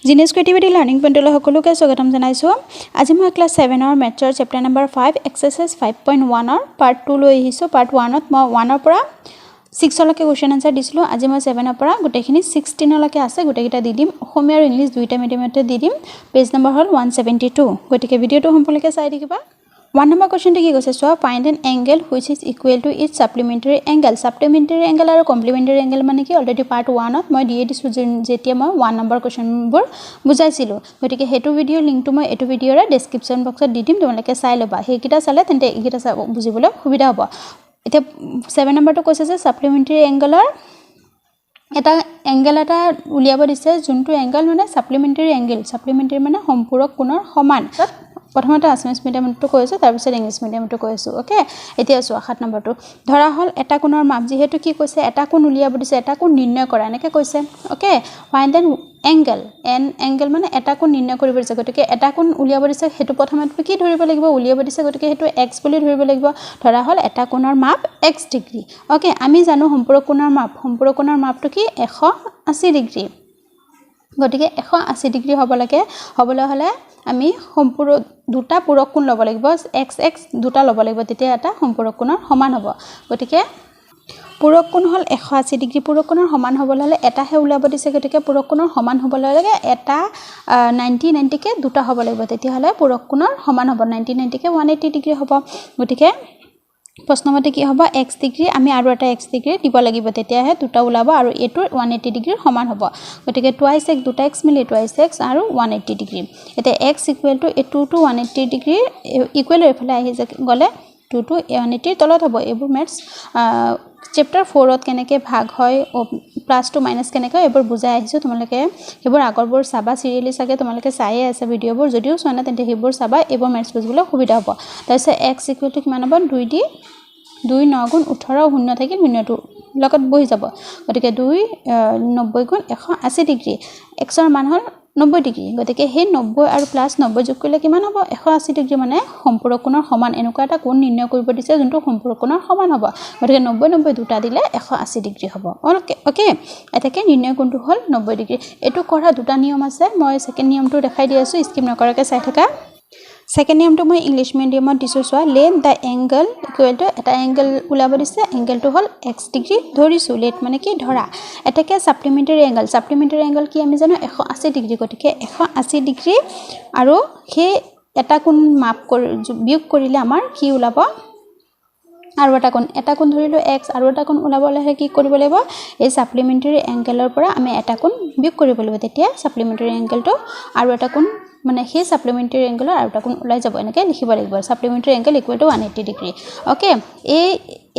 Genius creativity learning পইণ্টলৈ সকলোকে স্বাগতম জনাইছোঁ। আজি মই ক্লাছ 7ৰ মেথছৰ চেপ্টাৰ নম্বৰ 5 এক্সাৰচাইজ 5.1ৰ পাৰ্ট 2 লৈ আহিছোঁ। পাৰ্ট 1ত মই 1ৰ পৰা 6লৈকে কুৱেশ্যন আনচাৰ দিছিলোঁ। আজি মই 7ৰ পৰা গোটেইখিনি 16লৈকে আছে, গোটেইকেইটা দি দিম। অসমীয়া আৰু ইংলিছ দুইটা মিডিয়ামতে দি দিম। পেজ নম্বৰ হ'ল 172। গতিকে ভিডিঅ'টো সম্পূৰ্ণকৈ চাই থাকিবা। 1 নম্বৰ কুৱেশ্যনটো কি কৈছে চোৱা, find an angle which is equal to its supplementary angle. Supplementary angle আৰু কমপ্লিমেণ্টাৰী এংগেল মানে কি অলৰেডি পাৰ্ট 1ত মই দিয়ে দিছোঁ, যেতিয়া মই 1 নম্বৰ কুৱেশ্যনবোৰ বুজাইছিলোঁ। গতিকে সেইটো ভিডিঅ'ৰ লিংকটো মই এইটো ভিডিঅ'ৰে ডেছক্ৰিপশ্যন বক্সত দি দিম, তোমালোকে চাই ল'বা। সেইকেইটা চালে তেন্তে এইকেইটা বুজিবলৈ সুবিধা হ'ব। এতিয়া 7 নম্বৰটো কৈছে যে ছাপ্লিমেণ্টাৰী এংগেলৰ এটা এংগেল এটা উলিয়াব দিছে, যোনটো এংগেল মানে ছাপ্লিমেণ্টাৰী এংগেল। ছাপ্লিমেণ্টাৰী মানে সম্পূৰক কোণৰ সমান। প্ৰথমতে আছামিজ মিডিয়ামটো কৈ আছোঁ, তাৰপিছত ইংলিছ মিডিয়ামটো কৈ আছোঁ। অ'কে, এতিয়া চোৱা 7 নম্বৰটো ধৰা হ'ল এটা কোণৰ মাপ। যিহেতু কি কৈছে, এটা কোণ উলিয়াব দিছে, এটা কোণ নিৰ্ণয় কৰা এনেকৈ কৈছে। Okay, find an angle. Angle মানে এটা কোণ নিৰ্ণয় কৰিব দিছে। গতিকে এটা কোণ উলিয়াব দিছে, সেইটো প্ৰথমতে কি ধৰিব লাগিব, উলিয়াব দিছে। গতিকে সেইটো এক্স বুলি ধৰিব লাগিব। ধৰা হ'ল এটা কোণৰ মাপ এক্স ডিগ্ৰী। অ'কে, আমি জানো সম্পূৰক কোণৰ মাপ। সম্পূৰক কোণৰ মাপটো কি 180 ডিগ্ৰী। গতিকে 180 ডিগ্ৰী হ'ব লাগে। হ'বলৈ হ'লে আমি দুটা পূৰক কোণ ল'ব লাগিব, এক্স এক্স দুটা ল'ব লাগিব, তেতিয়া এটা সম্পূৰক কোণৰ সমান হ'ব। গতিকে পূৰক কোণ হ'ল 180 ডিগ্ৰী। পূৰক কোণৰ সমান হ'বলৈ হ'লে এটাহে ওলাব দিছে। গতিকে পূৰক কোণৰ সমান হ'বলৈ হ'লে এটা 90-90কে দুটা হ'ব লাগিব, তেতিয়াহ'লে পূৰক কোণৰ সমান হ'ব। 90-90কে 180 ডিগ্ৰী হ'ব। গতিকে প্ৰশ্নমতে কি হ'ব, এক্স ডিগ্ৰী আমি আৰু এটা এক্স ডিগ্ৰী দিব লাগিব, তেতিয়াহে দুটা ওলাব আৰু এইটো 180 ডিগ্ৰীৰ সমান হ'ব। গতিকে টুৱাইছ এক্স, দুটা এক্স মিলি টুৱাইছ এক্স আৰু 180 ডিগ্ৰী। এতিয়া এক্স ইকুৱেল টু এই 2 to 180 ডিগ্ৰীৰ ইকুৱেলৰ এইফালে আহি গ'লে 2 to 180ৰ তলত হ'ব। এইবোৰ মেথছ চেপ্টাৰ 4ত কেনেকৈ ভাগ হয়, প্লাছ টু মাইনাছ কেনেকৈ হয়, এইবোৰ বুজাই আহিছোঁ। তোমালোকে সেইবোৰ আগৰবোৰ চাবা, চিৰিয়েলি চাগে তোমালোকে চায়ে আছে ভিডিঅ'বোৰ। যদিও চোৱা নাই তেন্তে সেইবোৰ চাবা, এইবোৰ মেথছ বুজিবলৈ সুবিধা হ'ব। তাৰপিছত এক্স ইকুৱেল টু কিমান হ'ব, 2 দি 2 9 গুণ 18, শূন্য থাকিল, শূন্যটো লগত বহি যাব। গতিকে 2 90 গুণ 180 ডিগ্ৰী। এক্সৰ মান হ'ল 90 ডিগ্ৰী। গতিকে সেই 90 আৰু প্লাছ 90 যোগ কৰিলে কিমান হ'ব, 180 ডিগ্ৰী মানে সম্পূৰক কোণৰ সমান। এনেকুৱা এটা কোণ নিৰ্ণয় কৰিব দিছে যোনটো সম্পূৰক কোণৰ সমান হ'ব। গতিকে 90-90 দুটা দিলে 180 ডিগ্ৰী হ'ব। অ'কে, এটাকে নিৰ্ণয় কোণটো হ'ল 90 ডিগ্ৰী। এইটো কৰা দুটা নিয়ম আছে, মই ছেকেণ্ড নিয়মটো দেখাই দি আছোঁ, স্কিপ নকৰাকৈ চাই থাকা। ছেকেণ্ড নিয়মটো মই ইংলিছ মিডিয়ামত দিছোঁ চোৱা। Let the angle equal to এটা এংগেল ওলাব দিছে, এংগেলটো হ'ল এক্স ডিগ্ৰী ধৰিছোঁ। লেট মানে কি ধৰা। এটাকে ছাপ্লিমেণ্টাৰী এংগেল। ছাপ্লিমেণ্টাৰী এংগেল কি আমি জানো 180 ডিগ্ৰী। গতিকে 180 ডিগ্ৰী আৰু সেই এটা কোণ বিয়োগ কৰিলে আমাৰ কি ওলাব, আৰু এটা কোণ ধৰিলোঁ এক্স, আৰু এটা কোণ ওলাবলৈ হ'লে কি কৰিব লাগিব, এই ছাপ্লিমেণ্টাৰী এংগেলৰ পৰা আমি এটা কোণ বিয়োগ কৰিব লাগিব, তেতিয়া ছাপ্লিমেণ্টাৰী এংগেলটো আৰু এটা কোণ মানে সেই ছাপ্লিমেণ্টাৰী এংগেলৰ আৰু এটা কোণ ওলাই যাব। এনেকৈ লিখিব লাগিব, supplementary angle equal to 180 degree. Okay,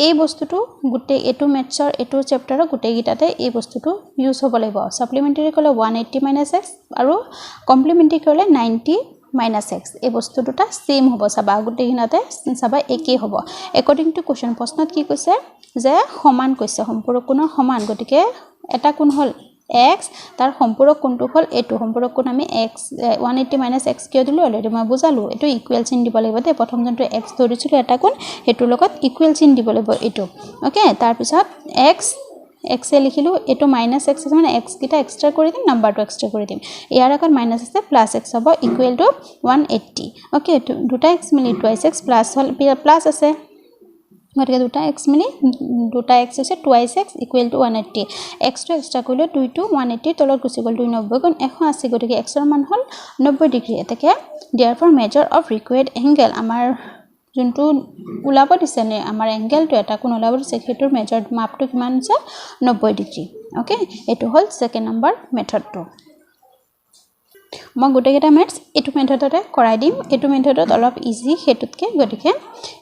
এই বস্তুটো গোটেই এইটো মেথছৰ এইটো চেপ্টাৰৰ গোটেইকেইটাতে এই বস্তুটো ইউজ হ'ব লাগিব। ছাপ্লিমেণ্টাৰী ক'লে 180 মাইনাছ এক্স আৰু কমপ্লিমেণ্টাৰী ক'লে 90 মাইনাছ এক্স। এই বস্তু দুটা ছেইম হ'ব, চাবা গোটেইখিনিতে চাবা একেই হ'ব। একৰ্ডিং টু কুৱেশ্যন, প্ৰশ্নত কি কৈছে যে সমান কৈছে, সম্পূৰক কোণৰ সমান। গতিকে এটা কোণ হ'ল এক্স, তাৰ সম্পূৰক কোণটো হ'ল এইটো। সম্পূৰক কোণ আমি এক্স 180 মাইনাছ এক্স কিয় দিলোঁ অলৰেডি মই বুজালোঁ। এইটো ইকুৱেল চিন দিব লাগিব দেই। প্ৰথম যোনটো এক্স ধৰিছিলোঁ এটা কোণ, সেইটোৰ লগত ইকুৱেল চিন দিব লাগিব এইটো। অ'কে, তাৰপিছত এক্সে লিখিলোঁ, এইটো মাইনাছ এক্স আছে মানে এক্সকেইটা এক্সট্ৰা কৰি দিম, নাম্বাৰটো এক্সট্ৰা কৰি দিম। ইয়াৰ আগত মাইনাছ আছে, প্লাছ এক্স হ'ব ইকুৱেল টু 180। অ'কে, দুটা এক্স মিলি টুৱাইছ এক্স প্লাছ হ'ল, প্লাছ আছে। গতিকে দুটা এক্স মিলি দুটা এক্স হৈছে টুৱাইছ এক্স ইকুৱেল টু 180। এক্সটো এক্সট্ৰা কৰিলোঁ, 2 to 180 তলত গুচি গ'ল, 2 90 গুণ 180। গতিকে এক্সৰ মান হ'ল 90 ডিগ্ৰী। এতেকে দিয়াৰ ফৰ মেজাৰ অফ ৰিকুৱেৰ্ড এংগেল, আমাৰ যোনটো ওলাব দিছে নে আমাৰ এংগেলটো এটা কোণ ওলাব দিছে, সেইটোৰ মেজাৰ মাপটো কিমান হৈছে 90 ডিগ্ৰী। অ'কে, এইটো হ'ল ছেকেণ্ড নম্বৰ মেথডটো। মই গোটেইকেইটা মেথছ এইটো মেথডতে কৰাই দিম। এইটো মেথডত অলপ ইজি সেইটোতকৈ, গতিকে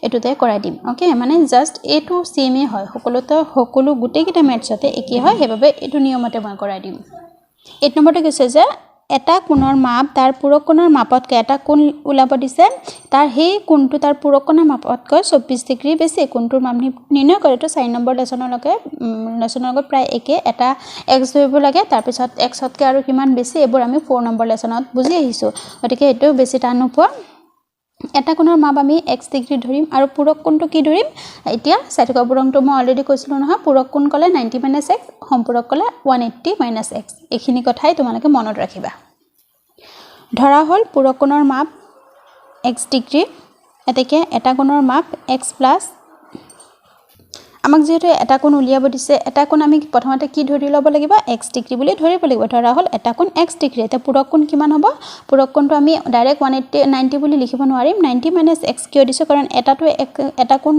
এইটোতে কৰাই দিম। অ'কে, মানে জাষ্ট এইটো ছেইমেই হয়, সকলো গোটেইকেইটা মেথছতে একেই হয়, সেইবাবে এইটো নিয়মতে মই কৰাই দিম। 8 নম্বৰতে কৈছে যে এটা কোণৰ মাপ তাৰ পূৰক কোণৰ মাপতকৈ এটা কোণ ওলাব দিছে, তাৰ সেই কোণটো তাৰ পূৰক কোণৰ মাপতকৈ 24 ডিগ্ৰী বেছি। কোণটোৰ মাপ নিৰ্ণয় কৰে। এইটো 4 নম্বৰ লেচনৰ লগত প্ৰায় একে। এটা এক্স ধৰিব লাগে, তাৰপিছত এক্সতকৈ আৰু কিমান বেছি, এইবোৰ আমি 4 নম্বৰ লেচনত বুজি আহিছোঁ। গতিকে এইটো বেছি টান নোপোৱা। এটা কোণৰ মাপ আমি এক্স ডিগ্ৰী ধৰিম আৰু পূৰক কোণটো কি ধৰিম, এতিয়া চাই থকা পূৰকটো মই অলৰেডি কৈছিলোঁ নহয়। পূৰক কোণ ক'লে 90 মাইনাছ এক্স, সম্পূৰক ক'লে 180 মাইনাছ এক্স। এইখিনি কথাই তোমালোকে মনত ৰাখিবা। ধৰা হ'ল পূৰক কোণৰ মাপ x ডিগ্ৰী এতেকে এটা কোণৰ মাপ x প্লাস আমাক যেহেতু এটা কোণ উলিয়াব দিছে এটা কোণ আমি প্ৰথমতে কি ধৰি লব লাগিব x ডিগ্ৰী বুলি ধৰিব লাগিব ধৰা হ'ল এটা কোণ x ডিগ্ৰী এটা পূৰক কোণ কিমান হ'ব পূৰক কোণটো আমি ডাইৰেক্ট 180 90 বুলি লিখিব নোৱাৰিম 90 - x কিয় দিছো কাৰণ এটাটো এটা কোণ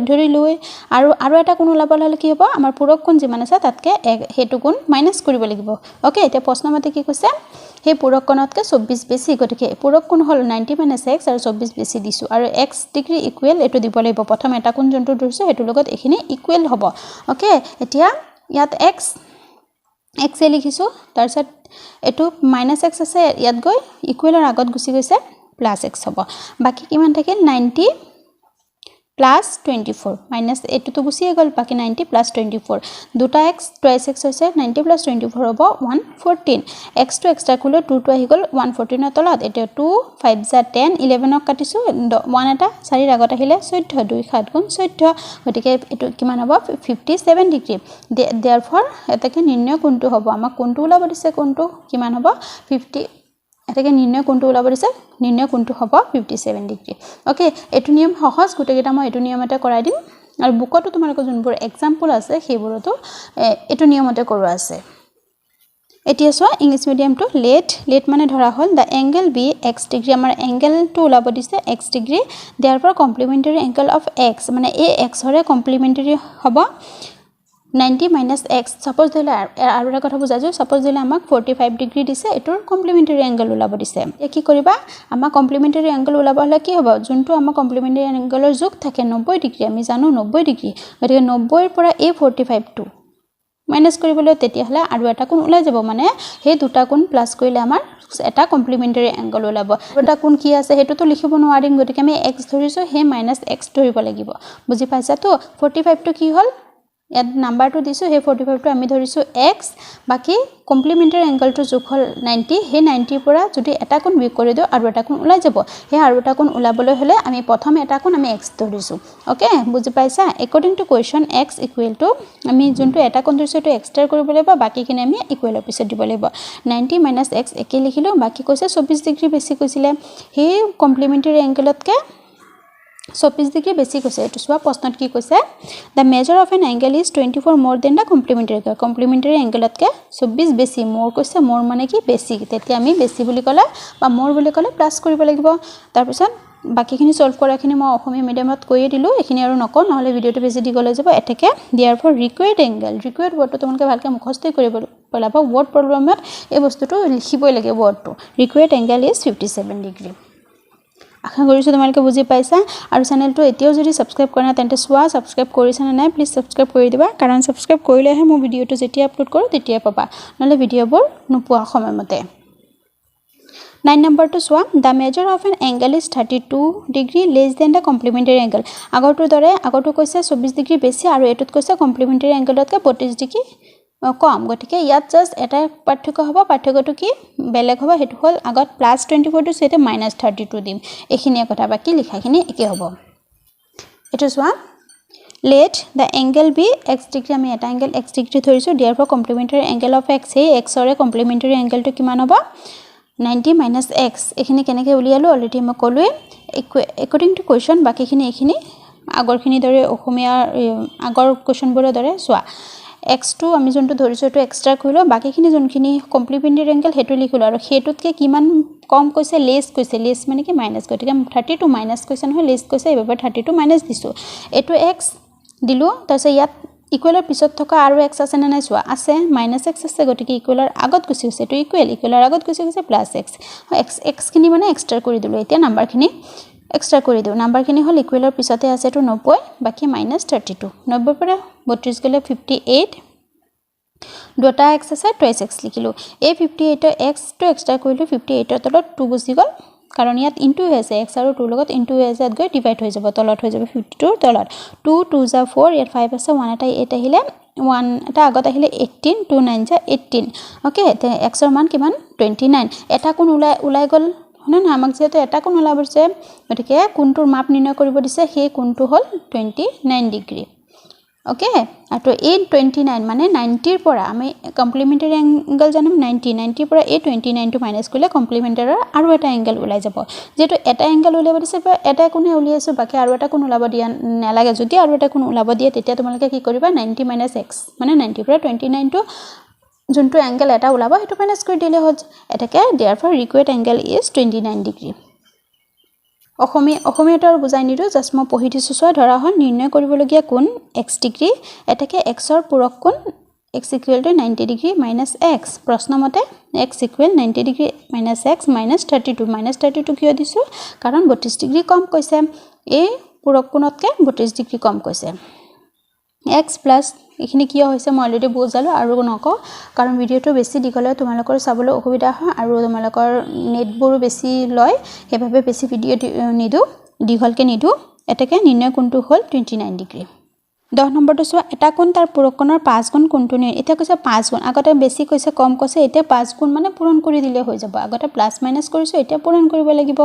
ধৰি লৈ আৰু এটা কোণ উলাব হলে কি হ'ব আমাৰ পূৰক কোণ যিমান আছে তাতকে হেতু কোণ মাইনাস কৰিব লাগিব ওকে এটা প্ৰশ্নমতে কি কৈছে সেই পূৰক কোণতকে 24 বেছি গতিকে পূৰক কোণ হ'ল 90 - x আৰু 24 বেছি দিছো আৰু x ডিগ্ৰী ইকুৱেল এটো দিব লাগিব প্ৰথম এটা কোণ যোনটো ধৰিছো হেতু লগত এখিনি ইকুৱেল হ'ব ওকে এতিয়া ইয়াত x এ লিখিছো তাৰছত এটো -x আছে ইয়াত গৈ ইকুৱেলৰ আগত গুছি গৈছে +x হ'ব বাকি কিমান থাকিল 90 plus 24 minus এটো তো গুছিয়ে গল বাকি 90 plus 24 দুটা x twice x হৈছে 90 plus 24 হ'ব 114 x to extra কুলো 2 to আহি গল 114 ৰ তলত এটা 2 5 যা 10 11 ক কাটিছো 1 এটা 4 ৰ আগত আহিলে 14 2 7 গুণ 14 গটিকে এটো কিমান হ'ব 57 ডিগ্ৰী therefore এটাকে নিৰ্ণয় কোণটো হ'ব আমাক কোণটো ওলাব দিছে কোণটো কিমান হ'ব 50 এটাকে নিৰ্ণয় কোণটো ওলাব দিছে নিৰ্ণয় কোণটো হ'ব 57 ডিগ্ৰী ওকে এটো নিয়ম সহজ গুটেকেটা মই এটো নিয়মতে কৰাই দিম আৰু বুকতো তোমালোকৰ যোনবোৰ এক্সাম্পল আছে সেইবোৰতো এটো নিয়মতে কৰোৱা আছে এতিয়া সো ইংলিশ মিডিয়ামটো লেট মানে ধৰা হ'ল দা এংগল বি x ডিগ্ৰী আমাৰ এংগলটো ওলাব দিছে x degree therefore complementary angle of x মানে এই x হৰে complementary হ'ব 90 - x suppose দিলে আৰু এটা কথা বুজাইছো suppose দিলে আমাক 45 ডিগ্ৰী দিছে এটোৰ কমপ্লিমেন্টাৰী এংগল ওলাব দিছে কি কৰিবা আমাৰ কমপ্লিমেন্টাৰী এংগল ওলাব হলে কি হ'ব যোনটো আমাৰ কমপ্লিমেন্টাৰী এংগলৰ যোগ থাকে 90 ডিগ্ৰী আমি জানো 90 ডিগ্ৰী গতিকে 90 ৰ পৰা এই 45 টো মাইনাস কৰিবলৈ তেতিয়া হলে আৰু এটা কোণ ওলাই যাব মানে সেই দুটা কোণ প্লাস কৰিলে আমাৰ এটা কমপ্লিমেন্টাৰী এংগল ওলাব এটা কোণ কি আছে হেতুটো লিখিব নোৱাৰিম গতিকে আমি x ধৰিছো হে -x ধৰিব লাগিব বুজি পাইছা তো 45 টো কি হ'ল ইয়াত নাম্বাৰটো দিছো হে 45 টো আমি ধৰিছো x বাকি কমপ্লিমেন্টাৰী এংগলটো যোগ হল 90 হে 90 পৰা যদি এটা কোণ বিয়োগ কৰি দিও আৰু এটা কোণ ওলাই যাব হে আৰু এটা কোণ ওলাবলৈ হলে আমি প্ৰথম এটা কোণ আমি x ধৰিছো ওকে বুজি পাইছা according to question x equal to আমি যোনটো এটা কোণ ধৰিছো এটো এক্সট্ৰা কৰিব লাগিব বাকিখিনি আমি ইকুৱেলৰ পিছত দিব লাগিব 90 - x একে লিখিলো বাকি কৈছে 24 ডিগ্ৰী বেছি কৈছিলে হে কমপ্লিমেন্টাৰী এংগলতকে 24 ডিগ্ৰী বেছি কৈছে এটো সোৱা প্ৰশ্নত কি কৈছে the measure of an angle is 24 more than the complementary angle-তকে 24 বেছি more কৈছে more মানে কি বেছি তেতিয়া আমি বেছি বুলি কলে বা more বুলি কলে প্লাস কৰিব লাগিব তাৰ পিছত বাকিখিনি সলভ কৰাখিনি মই অসমীয়া মিডিয়ামত কৈয়ে দিলো এখিনি আৰু নক নহলে ভিডিওটো বেছি দীঘল হৈ যাব এটাকে therefore required angle required wordটো তোমালোকে ভালকে মুখস্থ কৰিব পেলাবা word problemত এই বস্তুটো লিখিবই লাগে wordটো required angle is 57 degree আশা কৰিছো তোমালোকে বুজি পাইছা আৰু চেনেলটো এতিয়াও যদি সাবস্ক্ৰাইব কৰা নাই তেন্তে সোৱা সাবস্ক্ৰাইব কৰিছা না নাই প্লিজ সাবস্ক্ৰাইব কৰি দিবা কাৰণ সাবস্ক্ৰাইব কৰিলেহে মই ভিডিওটো যেতিয়া আপলোড কৰো তেতিয়া পাবা নহলে ভিডিওবোৰ নোপোৱা সময়মতে 9 number to সোৱা the measure of an angle is 32 degree less than the complementary angle আগৰটো দৰে আগৰটো কৈছে 24 ডিগ্ৰী বেছি আৰু এটোত কৈছে complementary angle-তকে 32 ডিগ্ৰী কম গটিকে ইয়াত জাস্ট এটা পাৰ্থক্য হ'ব পাৰ্থক্যটো কি বেলেগ হ'ব হেতু হল আগত +24 টো সেতে -32 দিম এখিনিয়ে কথা বাকি লিখাখিনি একে হ'ব এটো সোৱা let the angle be x degree আমি এটা angle x degree ধৰিছো therefore complementary angle of x হে x ৰে complementary angle টো কিমান হ'ব 90 - x এখিনি কেনেকে উলিয়ালো অলৰেডি মই কলোৱে according to question বাকিখিনি এখিনি আগৰখিনি দৰে অসমীয়া আগৰ কোৱেশ্চনবোৰৰ দৰে সোৱা x2 আমি যোনটো ধৰিছো এটো এক্সট্ৰা কৰিলো বাকিখিনি যোনখিনি কমপ্লিমেন্টাৰী এংগল হেতু লিখিলো আৰু হেতুতকে কিমান কম কৈছে লেস মানে কি মাইনাস গতিকে 32 মাইনাস কৈছে নহয় লেস কৈছে এবাৰ 32 মাইনাস দিছো এটো x দিলো তাৰছে ইয়াত ইকুৱেলৰ পিছত থকা আৰু x আছে না নাই সোৱা আছে -x আছে গতিকে ইকুৱেলৰ আগত গুছি গৈছে এটো ইকুৱেলৰ আগত গুছি গৈছে +x খিনি মানে এক্সট্ৰা কৰি দিলো এতিয়া নাম্বাৰখিনি এক্সট্ৰা কৰি দিও নাম্বাৰখিনি হল ইকুৱেলৰ পিছতে আছে তো 90 বাকি -32 90 পৰা 32 গলে 58 দুটা x আছে twice x লিখিলো এই 58 ৰ x টো এক্সট্ৰা কৰিলো 58 ৰ তলত 2 গুছি গল কাৰণ ইয়াত ইনটু আছে x আৰু 2 লগত ইনটু আছে গৈ ডিভাইড হৈ যাব তলত হৈ যাব 52 ৰ তলত 2 2 যা 4 ইয়াত 5 আছে 1 এটা 8 আহিলে 1 এটা আগত আহিলে 18 2 9 যা 18 ওকে তে x ৰ মান কিমান 29 এটা কোণ উলাই গল হনা না আমাক যেতে এটা কোণ ওলাব দিছে গতিকে কোণটোৰ মাপ নিৰ্ণয় কৰিব দিছে সেই কোণটো হল 29 ডিগ্ৰী ওকে আৰু 829 মানে 90 পৰা আমি কমপ্লিমেন্টাৰী এংগল জানিম 90 পৰা 829 টো মাইনাস কৰিলে কমপ্লিমেন্টাৰৰ আৰু এটা এংগল ওলাই যাব যেটো এটা এংগল উলিয়াব দিছে এটা কোণে উলিয়াইছো বাকি আৰু এটা কোণ উলাব দিয়া নালাগে যদি আৰু এটা কোণ উলাব দিয়ে তেতিয়া তোমালোকে কি কৰিবা 90 - x মানে 90 পৰা 29 টো যোনটো এংগল এটা উলাব হেতু মাইনাস কৰি দিলে হয় এটাকে therefore required angle is 29 degree অসমীয়াটো আৰু বুজাই নিদো জাস্ট মই পঢ়ি দিছো সয় ধৰা হয় নিৰ্ণয় কৰিবলগীয়া কোণ x ডিগ্ৰী এটাকে x ৰ পূৰক কোণ x = 90 degree - x প্ৰশ্নমতে x = 90 degree - x - 32 - 32 কিয় দিছো কাৰণ 32 ডিগ্ৰী কম কৈছে এই পূৰক কোণতকে 32 ডিগ্ৰী কম কৈছে x প্লাস এখিনি কিয় হৈছে মই অলৰেডি বুজালো আৰু নক কাৰণ ভিডিওটো বেছি দীঘলে তোমালোকৰ চাবলৈ অসুবিধা হয় আৰু তোমালোকৰ নেটবোৰো বেছি লয় হেভাবে বেছি ভিডিও নিদু দীঘলকে নিদু এটাকে নিৰ্ণয় কোণটো হল 29 ডিগ্ৰী 10 নম্বৰটো চোৱা এটা কোণ তাৰ পূৰক কোণৰ 5 গুণ কোণটো নিয়ে এটা কৈছে 5 গুণ আগতে বেছি কৈছে কম কৈছে এতিয়া 5 গুণ মানে পূৰণ কৰি দিলে হৈ যাব আগতে প্লাস মাইনাস কৰিছো এতিয়া পূৰণ কৰিব লাগিব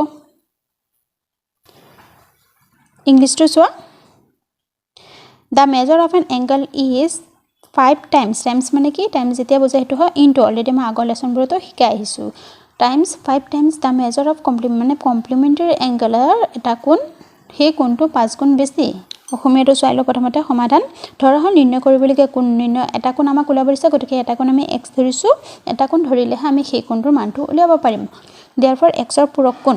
ইংলিশটো চোৱা The measure of an angle is 5 times মানে কি টাইমস যেতিয়া বুজাই হেতু হয় ইনটু অলৰেডি মই আগৰ লেসনবোৰতো শিকাই আহিছো Times 5 times the measure of complementary angle এটা কোণ সেই কোণটো 5 গুণ বেছি অসমীয়াটো চাইলো প্ৰথমতে সমাধান ধৰা হল নিৰ্ণয় কৰিবলগীয়া কোণ নিৰ্ণয় এটা কোণ আমাক উলাব দিছে গতিকে এটা কোণ আমি x ধৰিছো এটা কোণ ধৰিলে আমি সেই কোণটোৰ মানটো উলিয়াব পাৰিম therefore x ৰ পূৰক কোণ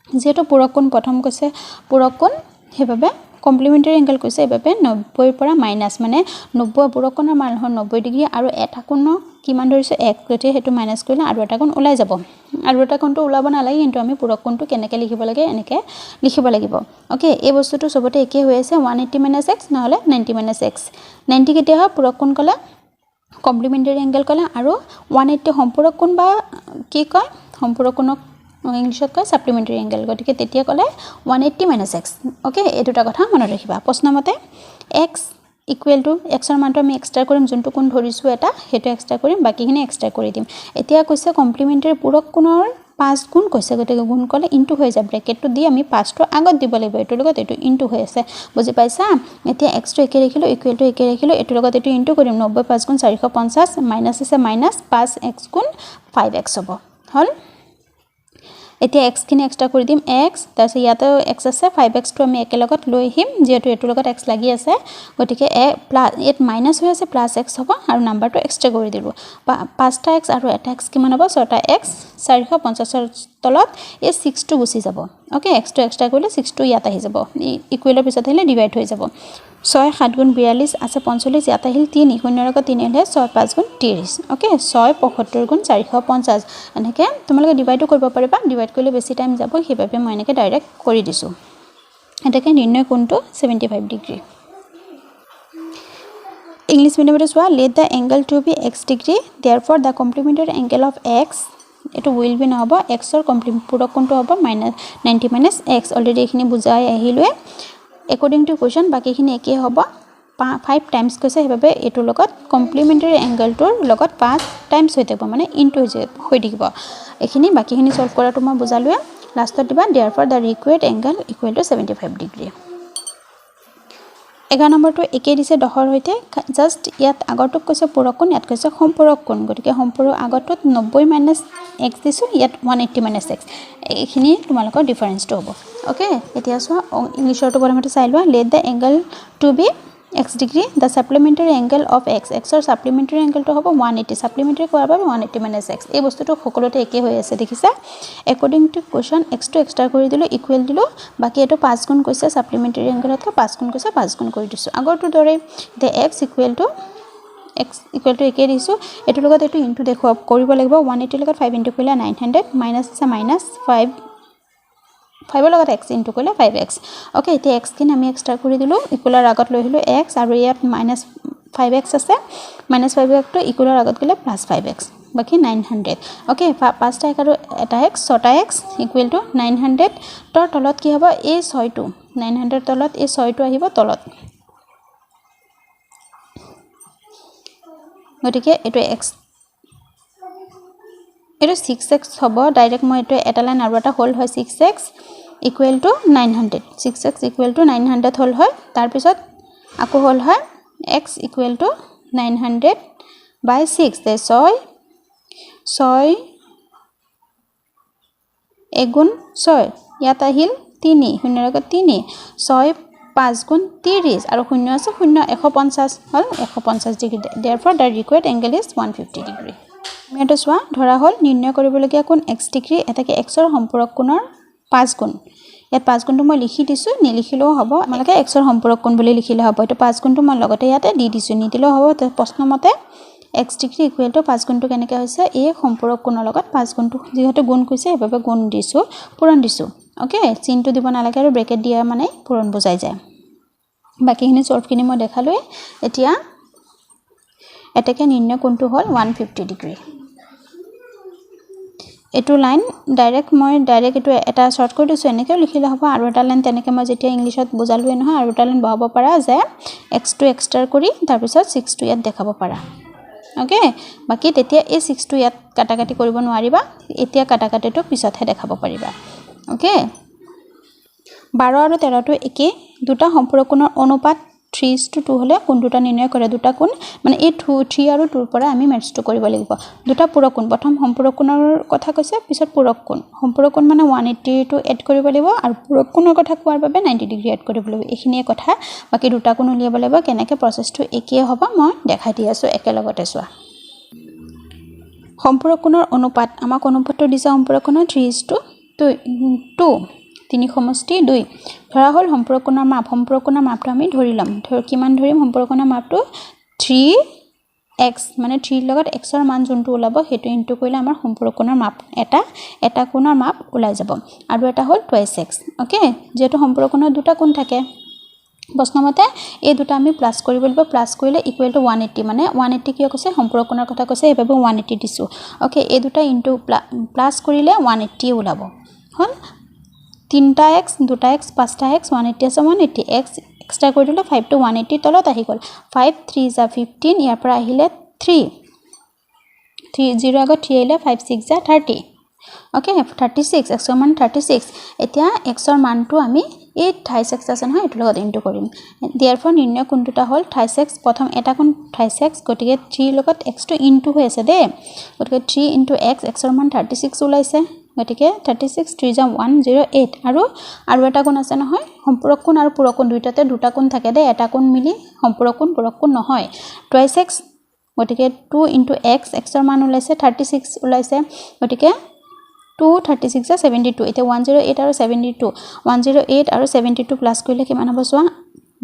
যেটো পূৰক কোণ প্ৰথম কৈছে পূৰক কোণ হেবাবে কমপ্লিমেন্টাৰী এংগল কৈছে এবাবে 90 পৰা মাইনাস মানে 90 পূৰক কোণৰ মান হয় 90 ডিগ্ৰী আৰু এটা কোণ কিমান ধৰিছে 1 গতিকে হেতু মাইনাস কৰিলে আৰু এটা কোণ ওলাই যাব আৰু এটা কোণটো ওলাব নালাগে কিন্তু আমি পূৰক কোণটো কেনেকৈ লিখিব লাগে এনেকৈ লিখিব লাগিব ওকে এই বস্তুটো সবতে একে হৈ আছে 180 - x নহলে 90 - x 90 কেতিয়া হয় পূৰক কোণ কলা কমপ্লিমেন্টাৰী এংগল কলা আৰু 180 সম্পূৰক কোণ বা কি কয় সম্পূৰক কোণক ইংলিশত কয় সাপ্লিমেন্টাৰী এংগল গতিকে তেতিয়া কলে 180 - x ওকে এই দুটা কথা মনত ৰাখিবা প্ৰশ্নমতে x = x ৰ মানটো আমি এক্সট্ৰা কৰিম যোনটো কোণ ধৰিছো এটা হেতু এক্সট্ৰা কৰিম বাকিখিনি এক্সট্ৰা কৰি দিম এতিয়া কৈছে কমপ্লিমেন্টাৰী পূৰক কোণৰ 5 গুণ কৈছে গতিকে গুণ কলে ইনটু হৈ যায় ব্ৰেকেটটো দি আমি 5 টো আগত দিব লাগিব এটো লগত এটো ইনটু হৈ আছে বুজি পাইছা এতিয়া x টো একে ৰাখিলো ইকুৱেল টু একে ৰাখিলো এটো লগত এটো ইনটু কৰিম 90 5 গুণ 450 মাইনাস আছে মাইনাস 5x গুণ 5x হ'ব হল এতিয়া x কিনে এক্সট্ৰা কৰি দিম x তাৰছে ইয়াতে x আছে 5x টো আমি একে লগত লৈ আহিম যেটো এটো লগত x লাগি আছে গতিকে a প্লাস এট মাইনাস হৈ আছে প্লাস x হ'ব আৰু নাম্বাৰটো এক্সট্ৰা কৰি দিলো 5টা x আৰু এটা x কিমান হ'ব 6টা x 450 তলত এই 6 টো গুচি যাব ওকে x টো এক্সট্ৰা কৰিলে 6 টো ইয়াত আহি যাব ইকুৱেলৰ পিছত আহিলে ডিভাইড হৈ যাব 6 7 গুণ 42 আছে 45 ইয়াত আহিল 3 শূন্যৰ লগত 3 আহিলে 6 5 গুণ 30 ওকে 6 75 গুণ 450 এনেকে তোমালোকে ডিভাইডও কৰিব পাৰিবা ডিভাইড কৰিলে বেছি টাইম যাব হেবাবে মই এনেকে ডাইৰেক্ট কৰি দিছো এটাকে নিৰ্ণয় কোণটো 75 ডিগ্ৰী ইংলিশ মিডিয়ামত চোৱা let the angle to be x degree therefore the complementary angle of x এটো will be নহব x ৰ কমপ্লিমেন্ট পূৰক কোণটো হ'ব -90 - x অলৰেডি এখিনি বুজাই আহিলোৱে according to question বাকিখিনি একে হ'ব 5 টাইমস কৈছে হেবাবে এটো লগত কমপ্লিমেন্টাৰী এংগলটোৰ লগত 5 টাইমস হৈ থাকিব মানে ইনটু হৈ থাকিব এখিনি বাকিখিনি সলভ কৰাটো মই বুজালোৱে লাষ্টত দিবা therefore the required angle equal to 75 degree 11 নম্বৰটো একে দিছে দহৰ হৈতে জাস্ট ইয়াত আগৰটোক কৈছে পূৰক কোণ ইয়াত কৈছে সম্পূৰক কোণ গতিকে সম্পূৰক আগৰটোত 90 - x দিছো ইয়াত 180 - x এখিনি তোমালোকৰ ডিফাৰেন্সটো হ'ব ওকে এতিয়া চোৱা ইংলিশৰটো প্ৰথমতে চাই লোৱা let the angle to be x degree the supplementary angle of x ৰ supplementary angle টো হ'ব 180 supplementary কৰাৰ বাবে 180 - x এই বস্তুটো সকলোতে একে হৈ আছে দেখিছা according to question x টো এক্সট্ৰা কৰি দিলো ইকুৱেল দিলো বাকি এটো 5 গুণ কৈছে supplementary angle-ত 5 গুণ কৈছে 5 গুণ কৰি দিছো আগৰটো দৰে the x equal to একে দিছো এটো লগত এটো ইনটু দেখুৱা কৰিব লাগিব 180 লগত 5 ইনটু কৰিলে 900 মাইনাস আছে মাইনাস 5 লগত x ইনটু কৰিলে 5x ওকে এতিয়া x কিনে আমি এক্সট্ৰা কৰি দিলো ইকুৱেলৰ আগত লৈ আহিলো x আৰু ইয়াত -5x আছে -5x টো ইকুৱেলৰ আগত গলে +5x বাকি 900 ওকে 5টা x আৰু এটা x 6টা x ইকুৱেল টু 900 তৰ তলত কি হ'ব এই 6 টো 900 তলত এই 6 টো আহিব তলত গতিকে এটো x এটো 6x হ'ব ডাইৰেক্ট মই এটো এটা লাইন আৰু এটা হোল হয় 6x equal to 900 6x equal to 900 হল হয় তাৰ পিছত আকৌ হ'ল হয় x ইকুৱেল টু 900/6 তে 6 এগুণ 6 ইয়াত আহিল 3 শূন্যৰ আগত 3 6 5 গুণ 30 আৰু শূন্য আছে শূন্য 150 হল 150 degree therefore the required angle is 150 degree মেটো চোৱা ধৰা হল নিৰ্ণয় কৰিবলগীয়া কোণ x ডিগ্ৰী এটাকে x ৰ সম্পূৰক কোণৰ 5 গুণ ইয়াত 5 গুণটো মই লিখি দিছো নিলিখিলেও হ'ব আমালকে x ৰ সম্পূৰক কোণ বুলি লিখিলে হ'ব এটো 5 গুণটো মই লগতে ইয়াতে দি দিছো নিদিলেও হ'ব প্ৰশ্ন মতে x ডিগ্ৰী ইকুৱেল টু 5 গুণটো কেনেকৈ হৈছে এই সম্পূৰক কোণৰ লগত 5 গুণটো যেহেতু গুণ কৈছে এভাবে গুণ দিছো পূৰণ দিছো ওকে চিনটো দিব নালাগে আৰু ব্ৰেকেট দিয়া মানে পূৰণ বুজাই যায় বাকিখিনি সলভখিনি মই দেখালোৱে এতিয়া এটাকে নিৰ্ণয় কোণটো হ'ল 150 ডিগ্ৰী এটো লাইন ডাইৰেক্ট এটো এটা শৰ্ট কৰি দিছো এনেকৈ লিখিলে হ'ব আৰু এটা লাইন তেনেকৈ মই যেতিয়া ইংলিশত বুজালোৱে নহয় আৰু এটা লাইন বহাব পাৰা যে x টো এক্সট্ৰা কৰি তাৰ পিছত 6 টো ইয়াত দেখাব পাৰা ওকে বাকি তেতিয়া এই 6 টো ইয়াত কাটাকাটি কৰিব নোৱাৰিবা এতিয়া কাটাকাটিটো পিছতহে দেখাব পাৰিবা ওকে 12 আৰু 13 টো একে দুটা সম্পূৰক কোণৰ অনুপাত 3:2 হলে কোন দুটা নিৰ্ণয় কৰে দুটা কোণ মানে এই 3 আৰু 2 ৰ পৰা আমি মেটচটো কৰিব লাগিব দুটা পূৰক কোণ প্ৰথম সম্পূৰক কোণৰ কথা কৈছে পিছত পূৰক কোণ সম্পূৰক কোণ মানে 180 টো এড কৰিব লাগিব আৰু পূৰক কোণৰ কথা কোৱাৰ বাবে 90 ডিগ্ৰী এড কৰিব লাগিব এইখিনিয়ে কথা বাকি দুটা কোণ উলিয়াব লাগিব কেনেকৈ প্ৰচেছটো একে হ'ব মই দেখাই দি আছো একেলগতে চোৱা সম্পূৰক কোণৰ অনুপাত আমাক অনুপাতটো দিছে সম্পূৰক কোণৰ 3:2 তিনি সমষ্টি 2 ধৰা হল সম্পূৰক কোণৰ মাপটো আমি ধৰি লম কিমান ধৰিম সম্পূৰক কোণৰ মাপটো 3x মানে 3 লগত x ৰ মান যোনটো ওলাব হেতু ইনটু কৰিলে আমাৰ সম্পূৰক কোণৰ মাপ এটা কোণৰ মাপ ওলাই যাব আৰু এটা হল 2x ওকে যেটো সম্পূৰক কোণৰ দুটা কোণ থাকে প্ৰশ্নমতে এই দুটা আমি প্লাস কৰিব লাগিব প্লাস কৰিলে ইকুৱেল টু 180 মানে 180 কি কৈছে সম্পূৰক কোণৰ কথা কৈছে এভাবে 180 দিছো ওকে এই দুটা ইনটু প্লাস কৰিলে 180 ওলাব হল 3x 2x 5x 180 আছে 180 x এক্সট্ৰা কৰি দিলে 5 to 180 তলত আহি গল 5 3 * 15 ইয়াৰ পৰা আহিলে 3 0 আগত 3 আহিলে 5 6 * 30 ওকে 36 x ৰ মান 36 এতিয়া x ৰ মানটো আমি এই 36 আছে নহয় এটো লগত ইনটু কৰিম therefore নিৰ্ণয় কোনটোটা হল 36 প্ৰথম এটা কোণ 36 গটিকে 3 লগত x টো ইনটু হৈ আছে দে গটিকে 3 into x ৰ মান 36 ওলাইছে গটিকে 36 3 * 108 আৰু এটা কোণ আছে নহয় সম্পূৰক কোণ আৰু পূৰক কোণ দুইটাতে দুটা কোণ থাকে দে এটা কোণ মিলি সম্পূৰক কোণ পূৰক কোণ নহয় 2x গটিকে 2 into x ৰ মান ওলাইছে 36 ওলাইছে গটিকে 2 36 * 72 এটা 108 আৰু 72 108 আৰু 72 প্লাস কৰিলে কিমান হ'ব চোৱা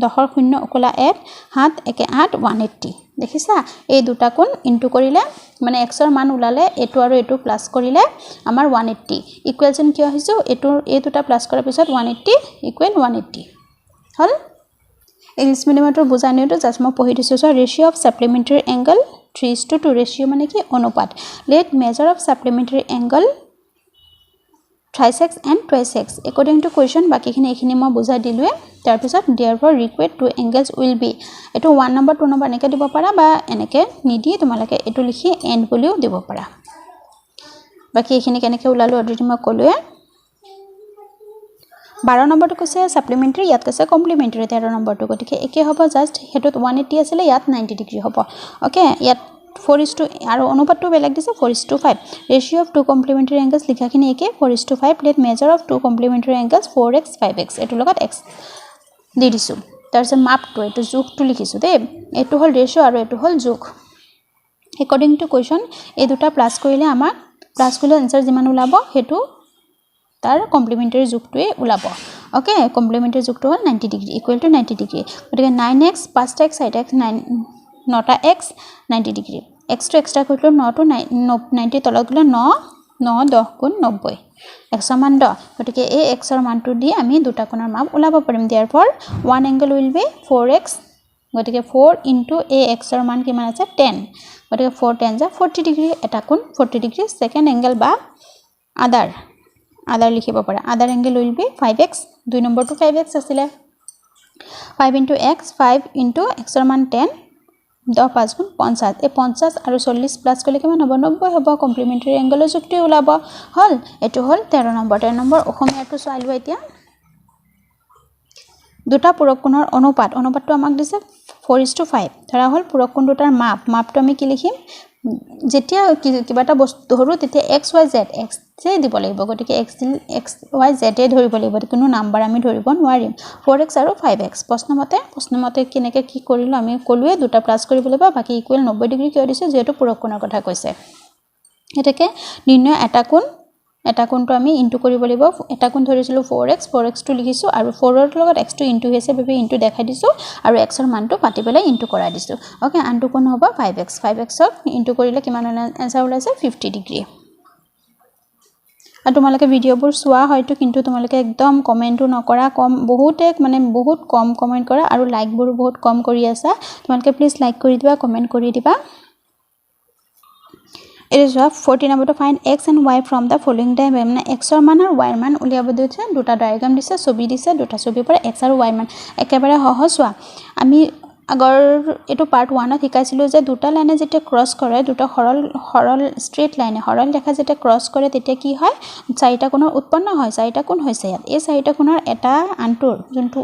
10 ৰ শূন্য ওকলা 1 7 1 8 180 দেখিছা এই দুটা কোণ ইনটু কৰিলে মানে x ৰ মান ওলালে এটো আৰু এটো প্লাস কৰিলে আমাৰ 180 ইকুৱেলচন কি আহিছে এটো এই দুটা প্লাস কৰাৰ পিছত 180 ইকুৱেল 180 হল ইংলিশ মিডিয়ামৰ বুজানিটো জাস্ট মই পঢ়ি দিছো so ratio of supplementary angle 3:2 ratio মানে কি অনুপাত let measure of supplementary angle 36 and 26 according to question বাকিখিনি এখিনি মই বুজাই দিলুৱে তাৰ পিছত therefore required two angles will be এটো 1 নম্বৰ 2 নম্বৰ এনেকৈ দিব পাৰা বা এনেকৈ নিদি তোমালকে এটো লিখি end বুলিও দিব পাৰা বাকি এখিনি কেনেকৈ উলালো অলৰেডি মই কলোৱে 12 নম্বৰটো কৈছে সাপ্লিমেন্টাৰী ইয়াত কৈছে কমপ্লিমেন্টাৰী 13 নম্বৰটো গতিকে একে হ'ব জাস্ট হেতুত 180 আছিল ইয়াত 90 ডিগ্ৰী হ'ব ওকে ইয়াত 4:2 আৰু অনুপাতটো বেলেগ দিছে 4:5 ratio of two complementary angles লিখাখিনি একে 4:5 let measure of two complementary angles 4x 5x এটো লগত x দি দিছো তাৰপিছত মাপটো এটো যোগটো লিখিছো দে এটো হল ৰেশিও আৰু এটো হল যোগ according to question এই দুটা প্লাস কৰিলে আমাৰ প্লাস কৰিলে आंसर যিমান ওলাব হেতু তাৰ কমপ্লিমেন্টাৰী যোগটোৱে ওলাব ওকে কমপ্লিমেন্টাৰী যোগটো হল 90 ডিগ্ৰী ইকুৱেল টু 90 ডিগ্ৰী গতিকে 9x 5x 8x 9 নটা x 90 ডিগ্ৰী x টো এক্সট্ৰা কৰিলো 9 to 90 তলত গলে 9 10 গুণ 90 x ৰ মান 10 গতিকে এই x ৰ মানটো দি আমি দুটা কোণৰ মাপ ওলাব পাৰিম therefore one angle will be 4x গতিকে 4 into a x ৰ মান কিমান আছে 10 গতিকে 4 10 = 40 ডিগ্ৰী এটা কোণ 40 ডিগ্ৰী সেকেন্ড এংগল বা আদাৰ লিখিব পাৰা আদাৰ এংগল will be 5x দুই নম্বৰটো 5x আছিল 5 into x 5 into x ৰ মান 10 10 5 গুণ 50 এই 50 আৰু 40 প্লাস কৰিলে কিমান হ'ব 90 হ'ব কমপ্লিমেন্টাৰী এংগলৰ যুক্তি ওলাব হল এটো হল 13 নম্বৰ অসমীয়াটো চাইলো এতিয়া দুটা পূৰক কোণৰ অনুপাতটো আমাক দিছে 4:5 ধৰা হ'ল পূৰক কোণ দুটাৰ মাপটো আমি কি লিখিম যেতিয়া কিবা এটা বস্তু ধৰো তেতিয়া x y z x যে দিব লাগিব গতিকে x y z এ ধৰিব লাগিব কোনো নাম্বাৰ আমি ধৰিব নোৱাৰিম 4x আৰু 5x প্ৰশ্নমতে কেনেকৈ কি কৰিলো আমি কলুৱে দুটা প্লাস কৰিব লাগিব বাকি ইকুৱেল 90 ডিগ্ৰী কিয় দিছে যেহেতু পূৰক কোণৰ কথা কৈছে এটাকে নিৰ্ণয় এটা কোণটো আমি ইনটু কৰিব লাগিব এটা কোণ ধৰিছিলো 4x টো লিখিছো আৰু 4 ৰ লগত x টো ইনটু হৈছে বাবে ইনটু দেখাই দিছো আৰু x ৰ মানটো পাতি পেলাই ইনটু কৰাই দিছো ওকে আনটো কোণ হ'ব 5x ক ইনটু কৰিলে কিমান আনসাৰ ওলাইছে 50 ডিগ্ৰী আৰু তোমালোকে ভিডিঅ'বোৰ চোৱা হয়তো কিন্তু তোমালোকে একদম কমেন্টটো নকৰা বহুত কম কমেন্ট কৰা আৰু লাইকবোৰ বহুত কম কৰি আছা তোমালোকে প্লিজ লাইক কৰি দিবা কমেন্ট কৰি দিবা It is 14 number to find x and y from the following diagram মানে x ৰ মান আৰু y ৰ মান উলিয়াব দিছে দুটা ডায়াগ্ৰাম দিছে ছবি দিছে দুটা ছবিৰ পৰা x আৰু y মান একেবাৰে সহজ হোৱা আমি আগৰ এটো পাৰ্ট 1 ত শিকাইছিলো যে দুটা লাইনে যেতিয়া ক্ৰস কৰে দুটা সৰল স্ট্ৰেট লাইনে সৰল ৰেখা যেতিয়া ক্ৰস কৰে তেতিয়া কি হয় চাৰিটা কোণৰ উৎপন্ন হয় চাৰিটা কোণ হৈছে ইয়াত এই চাৰিটা কোণৰ এটা আনটোৰ যোনটো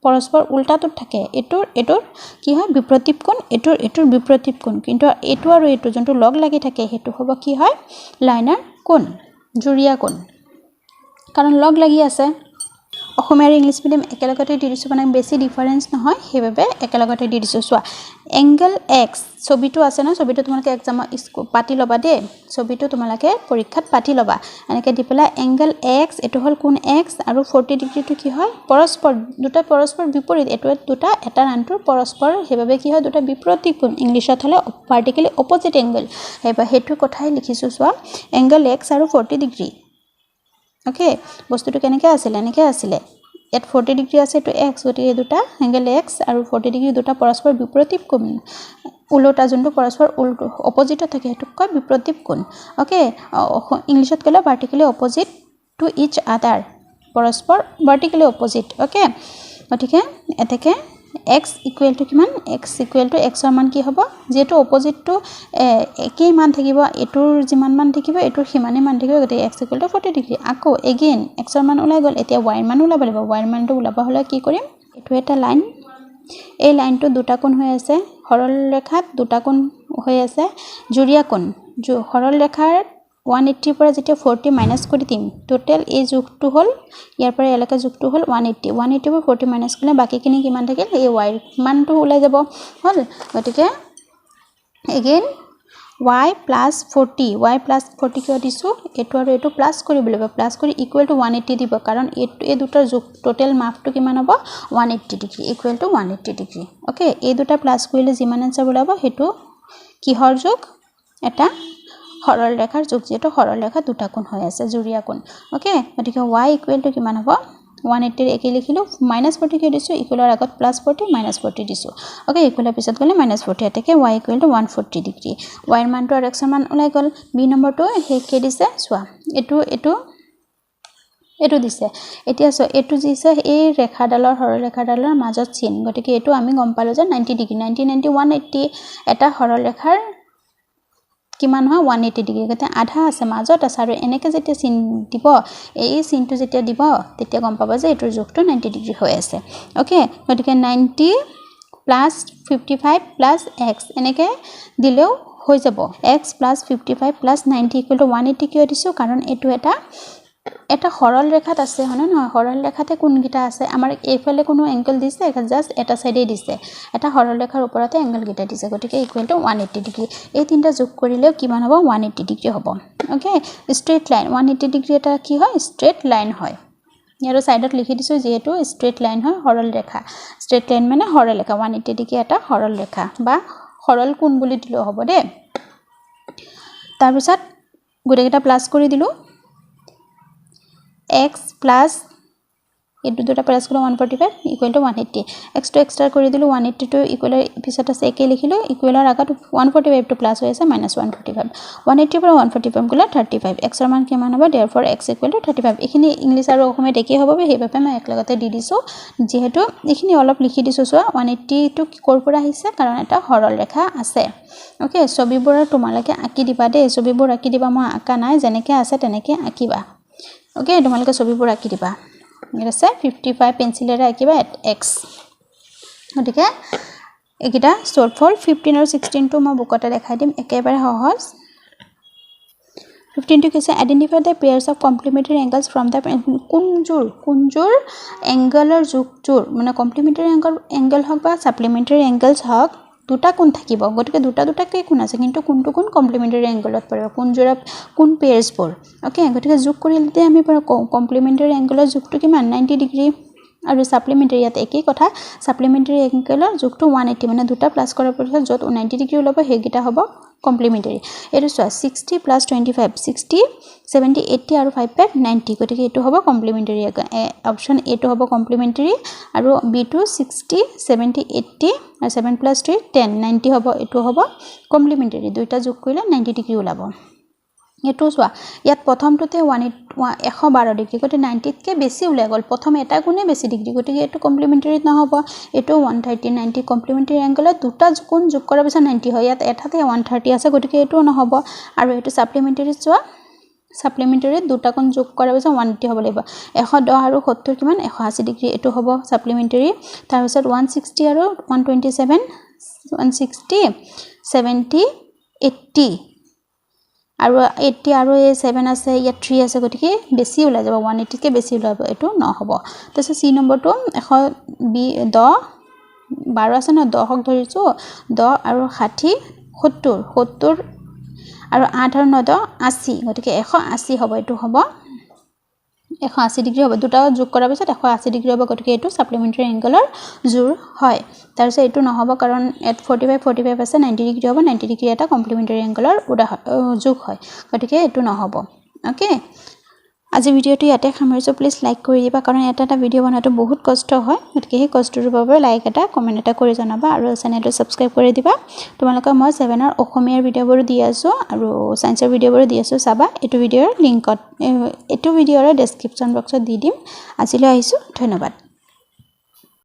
পৰস্পৰ উল্টাটোত থাকে এটোৰ কি হয় বিপৰীত কোণ এটোৰ বিপৰীত কোণ কিন্তু এটো আৰু এটো যোনটো লগ লাগি থাকে হেতু হ'ব কি হয় লাইনাৰ কোণ জুৰিয়া কোণ কাৰণ লগ লাগি আছে অসমীয়া আৰু ইংলিশ মিডিয়াম একেলগতে দি দিছো মানে বেছি ডিফাৰেন্স নহয় হেবাবে একেলগতে দি দিছো সোৱা এংগল x ছবিটো আছে না ছবিটো তোমালোকে এক্সাম পাতি লবা দে ছবিটো তোমালোকে পৰীক্ষাত পাতি লবা এনেকে দি পেলা এংগল x এটো হল কোণ x আৰু 40 ডিগ্ৰী টু কি হয় দুটা পৰস্পৰ বিপৰীত এটো দুটা এটা আনটোৰ পৰস্পৰ হেবাবে কি হয় দুটা বিপৰীত কোণ ইংলিশত হলে পাৰ্টিকুলাৰলি অপোজিট এংগল হেবা হেতু কথাই লিখিছো সোৱা এংগল x আৰু 40 ডিগ্ৰী ওকে বস্তুটো কেনেকৈ আছিল এনেকৈ আছিল এট 40 ডিগ্ৰী আছে তো x গতিকে দুটা এংগল x আৰু 40 ডিগ্ৰী দুটা পৰস্পৰ বিপৰীত কোণ উল্টা যোনটো পৰস্পৰ অপোজিট থাকে হেতু কয় বিপৰীত কোণ ওকে ইংলিশত কলে পাৰ্টিকুলাৰলি অপোজিট টু ইচ আদাৰ পৰস্পৰ ভাৰ্টিকেলি অপোজিট ওকে গতিকে এতেকে x ইকুৱেল টু কিমান x ইকুৱেল টু x ৰ মান কি হ'ব যেটো অপোজিট টু একেই মান থাকিব এটোৰ যিমান মান থাকিব এটোৰ সিমানে মান থাকিব গতিকে x ইকুৱেল টু 40 ডিগ্ৰী আকৌ এগেইন x ৰ মান ওলাই গল এতিয়া y ৰ মান ওলাব লাগিব y ৰ মানটো ওলাব হলে কি কৰিম এটো এটা লাইন এই লাইনটো দুটা কোণ হৈ আছে সৰল ৰেখাত দুটা কোণ হৈ আছে জুৰিয়া কোণ সৰল ৰেখাৰ 180 পৰা যেতিয়া 40 মাইনাস কৰি দিম টোটাল এই যোগটো হল ইয়াৰ পৰা এলাকা যোগটো হল 180 পৰা 40 মাইনাস কৰিলে বাকিখিনি কিমান থাকিল এই y মানটো ওলাই যাব হল গতিকে এগেইন y plus 40 কিয় দিছো এটো আৰু এটো প্লাস কৰিব লাগিব প্লাস কৰি ইকুৱেল টু 180 দিব কাৰণ এই দুটাৰ যোগ টোটাল মাপটো কিমান হ'ব 180 degree equal to 180 degree okay এই দুটা প্লাস কৰিলে যিমান আনসাৰ ওলাব হেতু কিহৰ যোগ এটা সৰল ৰেখাৰ যোগ যেটো সৰল ৰেখা দুটা কোণ হৈ আছে জুৰিয়া কোণ ওকে গতিকে y ইকুৱেল টু কিমান হ'ব 180 একে লিখিলো -40 কে দিছো ইকুৱেলৰ আগত +40 -40 দিছো ওকে ইকুৱেলৰ পিছত গলে -40 এটাকে y equal to 140 degree y ৰ মানটো আৰু x ৰ মান ওলাই গল b নম্বৰটো হেকে দিছে সোৱা এটো দিছে এতিয়া এটো দিছে এই ৰেখাডালৰ সৰল ৰেখাডালৰ মাজত চিন গতিকে এটো আমি গম পালো যে 90 ডিগ্ৰী 90 180 এটা সৰল ৰেখাৰ কিমান হয় 180 ডিগ্ৰী গতে আধা আছে মাজত আছে আৰু এনেকে যেতিয়া চিন দিব এই চিনটো যেতিয়া দিব তেতিয়া গম পাবা যে এটোৰ যোগটো 90 ডিগ্ৰী হৈ আছে ওকে গতিকে 90 প্লাস 55 প্লাস x এনেকে দিলেও হৈ যাব x plus 55 plus 90 equal to 180 কিয় দিছো কাৰণ এটো এটা সৰল ৰেখাত আছে হনে নহয় সৰল ৰেখাতে কোন গিটা আছে আমাৰ এইফালে কোনো এংগল দিছে জাস্ট এটা সাইডে দিছে এটা সৰল ৰেখাৰ ওপৰতে এংগল গিটা দিছে গতিকে ইকুৱেল টু 180 ডিগ্ৰী এই তিনটা যোগ কৰিলেও কিমান হ'ব 180 ডিগ্ৰী হ'ব ওকে স্ট্ৰেট লাইন 180 ডিগ্ৰী এটা কি হয় স্ট্ৰেট লাইন হয় ইয়াৰো সাইডত লিখি দিছো যেহেতু স্ট্ৰেট লাইন হয় সৰল ৰেখা স্ট্ৰেট লাইন মানে সৰল ৰেখা 180 ডিগ্ৰী এটা সৰল ৰেখা বা সৰল কোণ বুলি দিলো হ'ব দে তাৰ পিছত গুটেকেটা প্লাস কৰি দিলো x plus এটো দুটা প্লাস কৰি 145 equal to 180 x to extra কৰি দিলো 180 টু ইকুৱেল পিছত আছে একে লিখিলো ইকুৱেলৰ আগত 145 টু প্লাস হৈ আছে -145 180 পৰা 145 গলে 35 x ৰ মান কিমান হ'ব therefore x equal to 35 এখিনি ইংলিশ আৰু অসমীয়া দেখি হ'ব হেবাবে মই একলগতে দি দিছো যেহেতু এখিনি অলপ লিখি দিছো সোৱা 180 টু কৰ পৰা আহিছে কাৰণ এটা সৰল ৰেখা আছে ওকে ছবিবোৰ তোমালকে আকি দিবা দে ছবিবোৰ আকি দিবা মই আকা নাই যেনেকে আছে তেনেকে আকিবা ওকে তোমালকে ছবিবোৰ আকি দিবা এটা আছে 55 পেন্সিলেৰে আঁকিবা x গতিকে একিটা শৰ্ট ফল 15 আৰু 16 টো মই বুকতে দেখাই দিম একেবাৰে সহজ 15 টো কৈছে identify the pairs of complementary angles from the কোনজোৰ এংগলৰ যোগজোৰ মানে কমপ্লিমেন্টাৰী এংগল হক বা সাপ্লিমেন্টাৰী এংগলছ হক দুটা কোণ থাকিব গতিকে দুটাকে কোণ আছে কিন্তু কোনটো কোণ কমপ্লিমেন্টাৰী এংগলত পৰিব কোন পেয়াৰ্সবোৰ ওকে গতিকে যোগ কৰিলে আমি কমপ্লিমেন্টাৰী এংগলৰ যোগটো কিমান 90 ডিগ্ৰী আৰু সাপ্লিমেন্টাৰী ইয়াত একেই কথা সাপ্লিমেন্টাৰী এংগলৰ যোগটো 180 মানে দুটা প্লাস কৰাৰ পিছত যত 90 ডিগ্ৰী ওলাব হেগিটা হ'ব কমপ্লিমেন্টাৰী এটো চোৱা 60 + 25 60 70 80 আৰু 5 5 90 গতিকে এটো হ'ব কমপ্লিমেন্টাৰী অপচন এ টো হ'ব কমপ্লিমেন্টাৰী আৰু বি টো 60 70 80 আৰু 7 + 3 10 90 হ'ব এটো হ'ব কমপ্লিমেন্টাৰী দুইটা যোগ কৰিলে 90 ডিগ্ৰী ওলাব এটো চোৱা ইয়াত প্ৰথমটোতে 112 ডিগ্ৰী গতে 90 কে বেছি উলাই গল প্ৰথম এটা গুণে বেছি ডিগ্ৰী গতিকে এটো কমপ্লিমেন্টাৰী নহব এটো 130 90 কমপ্লিমেন্টাৰী এংগলত দুটা কোণ যোগ কৰাৰ পিছত 90 হয় ইয়াত এটাতে 130 আছে গতিকে এটো নহব আৰু এটো সাপ্লিমেন্টাৰী চোৱা সাপ্লিমেন্টাৰী দুটা কোণ যোগ কৰাৰ পিছত 180 হ'ব লাগিব 110 আৰু 70 কিমান 180 ডিগ্ৰী এটো হ'ব সাপ্লিমেন্টাৰী তাৰ পিছত 160 আৰু 127 160 70 80 আৰু 80 আৰু 7 আছে ইয়া 3 আছে গতিকে বেছি উলাই যাব 180 কে বেছি উলাব এটো নহব তাছে সি নম্বৰটো 110 12 আছে ন 10 হক ধৰিছো 10 আৰু 60 70 আৰু 8 আৰু 9 80 গতিকে 180 হ'ব এটো হ'ব 180 ডিগ্ৰী হ'ব দুটা যোগ কৰাৰ পিছত 180 ডিগ্ৰী হ'ব গতিকে এটো সাপ্লিমেন্টাৰী এংগলৰ জোৰ হয় তাৰ পিছত এটো নহব কাৰণ 45 আছে 90 ডিগ্ৰী হ'ব 90 ডিগ্ৰী এটা কমপ্লিমেন্টাৰী এংগলৰ যোগ হয় গতিকে এটো নহব ওকে আজি ভিডিওটো ইয়াতে সামৰিছো প্লিজ লাইক কৰি দিবা কাৰণ এটা ভিডিও বনাটো বহুত কষ্ট হয় গতিকে এই কষ্টৰ বাবে লাইক এটা কমেন্ট এটা কৰি জনাবা আৰু চেনেলটো সাবস্ক্ৰাইব কৰি দিবা তোমালোকক মই 7 ৰ অসমীয়াৰ ভিডিওবোৰ দি আছো আৰু সায়েন্সৰ ভিডিওবোৰ দি আছো চাবা এটো ভিডিওৰ লিংকত এটো ভিডিওৰ ডেসক্ৰিপচন বক্সত দি দিম আজিলৈ আহিছো ধন্যবাদ